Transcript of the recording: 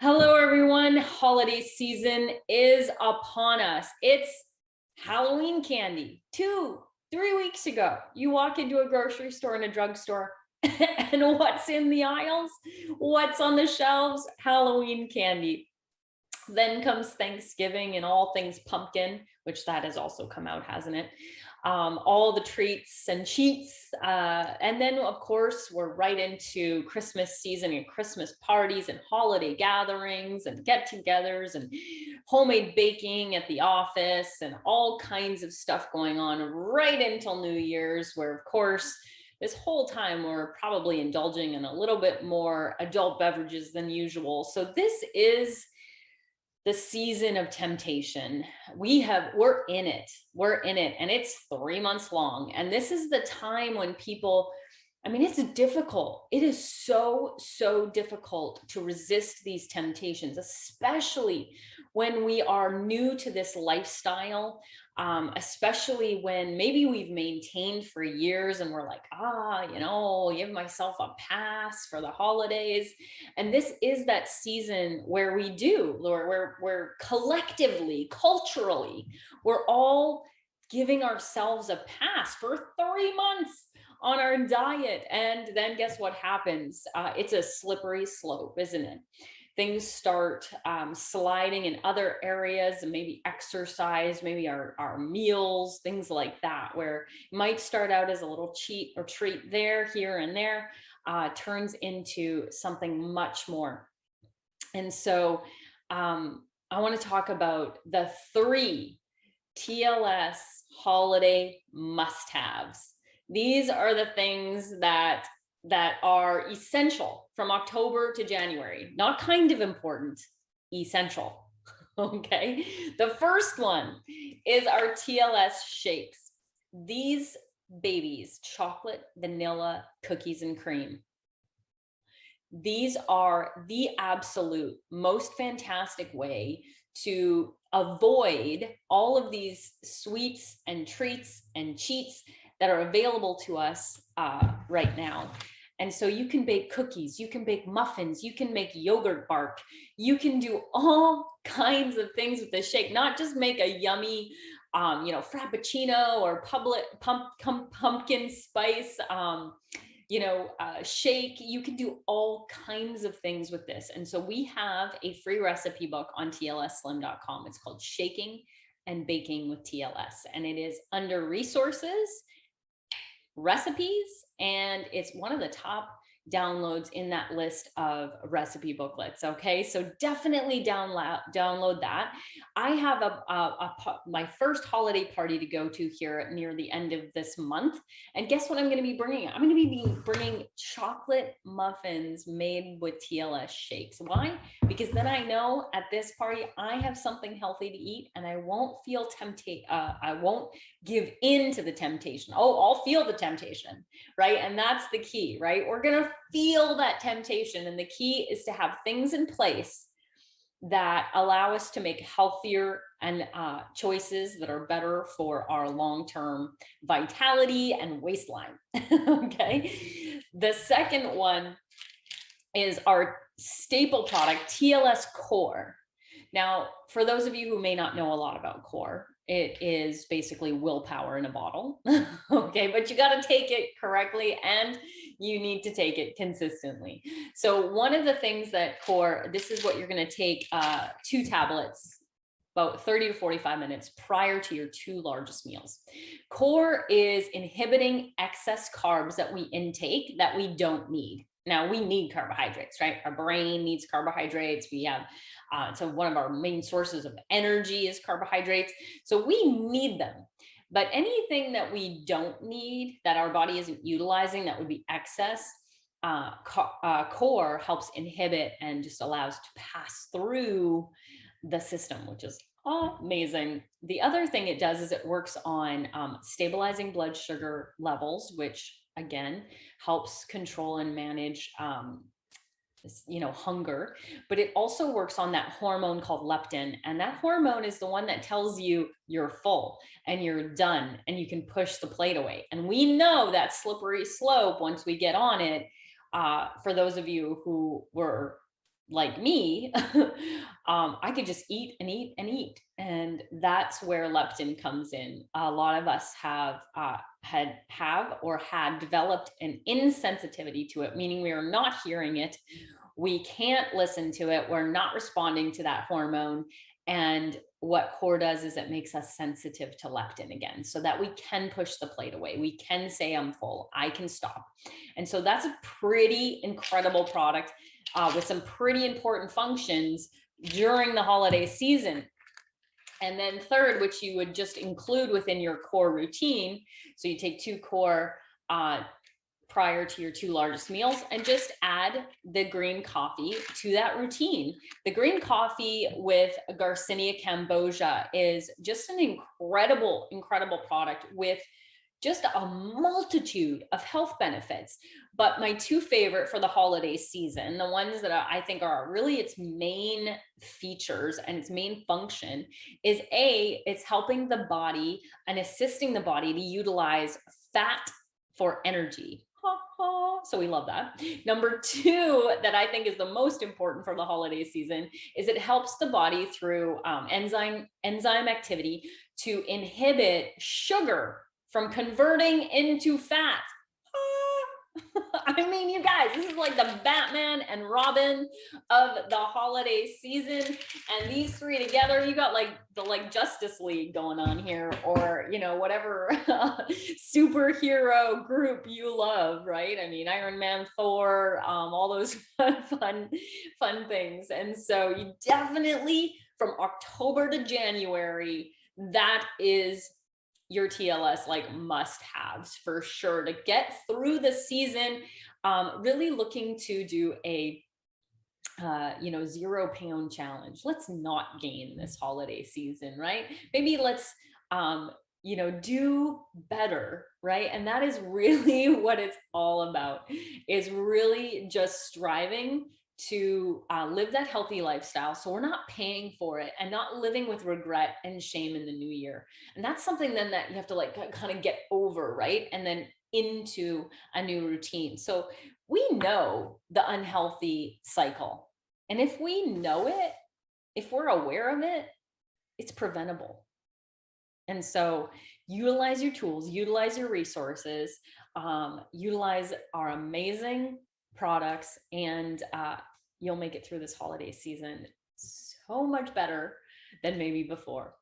Hello, everyone. Holiday season is upon us. It's Halloween candy. 3 weeks ago, you walk into a grocery store and a drugstore, and what's in the aisles? What's on the shelves? Halloween candy. Then comes Thanksgiving and all things pumpkin, which that has also come out, hasn't it? All the treats and cheats. And then, of course, we're right into Christmas season and Christmas parties and holiday gatherings and get togethers and homemade baking at the office and all kinds of stuff going on right until New Year's, where, of course, this whole time we're probably indulging in a little bit more adult beverages than usual. So, this is the season of temptation. We're in it and it's 3 months long, and this is the time when people, it's difficult. It is so difficult to resist these temptations, especially when we are new to this lifestyle. Especially when maybe we've maintained for years and we're like, give myself a pass for the holidays. And this is that season where we're collectively, culturally, we're all giving ourselves a pass for 3 months on our diet. And then guess what happens? It's a slippery slope, isn't it? Things start sliding in other areas, and maybe exercise, maybe our meals, things like that, where it might start out as a little cheat or treat here and there, turns into something much more. And so I want to talk about the three TLS holiday must-haves. These are the things that are essential from October to January, not kind of important, essential. Okay. The first one is our TLS shakes. These babies, chocolate, vanilla, cookies, and cream. These are the absolute most fantastic way to avoid all of these sweets and treats and cheats that are available to us right now. And so you can bake cookies, you can bake muffins, you can make yogurt bark, you can do all kinds of things with this shake, not just make a yummy, frappuccino or pumpkin spice, shake. You can do all kinds of things with this. And so we have a free recipe book on tlsslim.com. It's called Shaking and Baking with TLS, and it is under resources, recipes, and it's one of the top downloads in that list of recipe booklets. Okay, so definitely download that. I have my first holiday party to go to here near the end of this month, and guess what I'm going to be bringing? I'm going to be bringing chocolate muffins made with TLS shakes. Why? Because then I know at this party I have something healthy to eat, and I won't feel tempted. I won't give in to the temptation. Oh, I'll feel the temptation, right? And that's the key, right? We're going to feel that temptation. And the key is to have things in place that allow us to make healthier and choices that are better for our long-term vitality and waistline. Okay. The second one is our staple product, TLS Core. Now, for those of you who may not know a lot about Core, it is basically willpower in a bottle. Okay, but you got to take it correctly and you need to take it consistently. So one of the things that Core, this is what you're going to take 2 tablets about 30 to 45 minutes prior to your 2 largest meals. Core is inhibiting excess carbs that we intake that we don't need. Now, we need carbohydrates, right? Our brain needs carbohydrates. We have so one of our main sources of energy is carbohydrates. So we need them. But anything that we don't need, that our body isn't utilizing, that would be excess, Core helps inhibit and just allows to pass through the system, which is amazing. The other thing it does is it works on stabilizing blood sugar levels, which again helps control and manage hunger. But it also works on that hormone called leptin, and that hormone is the one that tells you you're full and you're done and you can push the plate away. And we know that slippery slope once we get on it. For those of you who were like me, I could just eat and eat and eat. And that's where leptin comes in. A lot of us had developed an insensitivity to it, meaning we are not hearing it. We can't listen to it. We're not responding to that hormone. And what core does is it makes us sensitive to leptin again, so that we can push the plate away. We can say, I'm full, I can stop. And so that's a pretty incredible product with some pretty important functions during the holiday season. And then third, which you would just include within your core routine. So you take 2 core prior to your 2 largest meals and just add the green coffee to that routine. The green coffee with Garcinia cambogia is just an incredible, incredible product with just a multitude of health benefits. But my 2 favorite for the holiday season, the ones that I think are really its main features and its main function, is it's helping the body and assisting the body to utilize fat for energy. So we love that. Number 2, that I think is the most important for the holiday season, is it helps the body through enzyme activity to inhibit sugar from converting into fat. I mean, you guys, this is like the Batman and Robin of the holiday season. And these 3 together, you got like the Justice League going on here, or, whatever superhero group you love, right? I mean, Iron Man, Thor, all those fun things. And so you definitely, from October to January, that is your TLS must haves for sure to get through the season. Really looking to do a 0 pound challenge. Let's not gain this holiday season, right? Maybe let's do better, right? And that is really what it's all about, is really just striving to live that healthy lifestyle, so we're not paying for it and not living with regret and shame in the new year. And that's something then that you have to kind of get over, right? And then into a new routine. So we know the unhealthy cycle, and if we know it, if we're aware of it, it's preventable. And so utilize your tools, utilize your resources, utilize our amazing products, and you'll make it through this holiday season so much better than maybe before.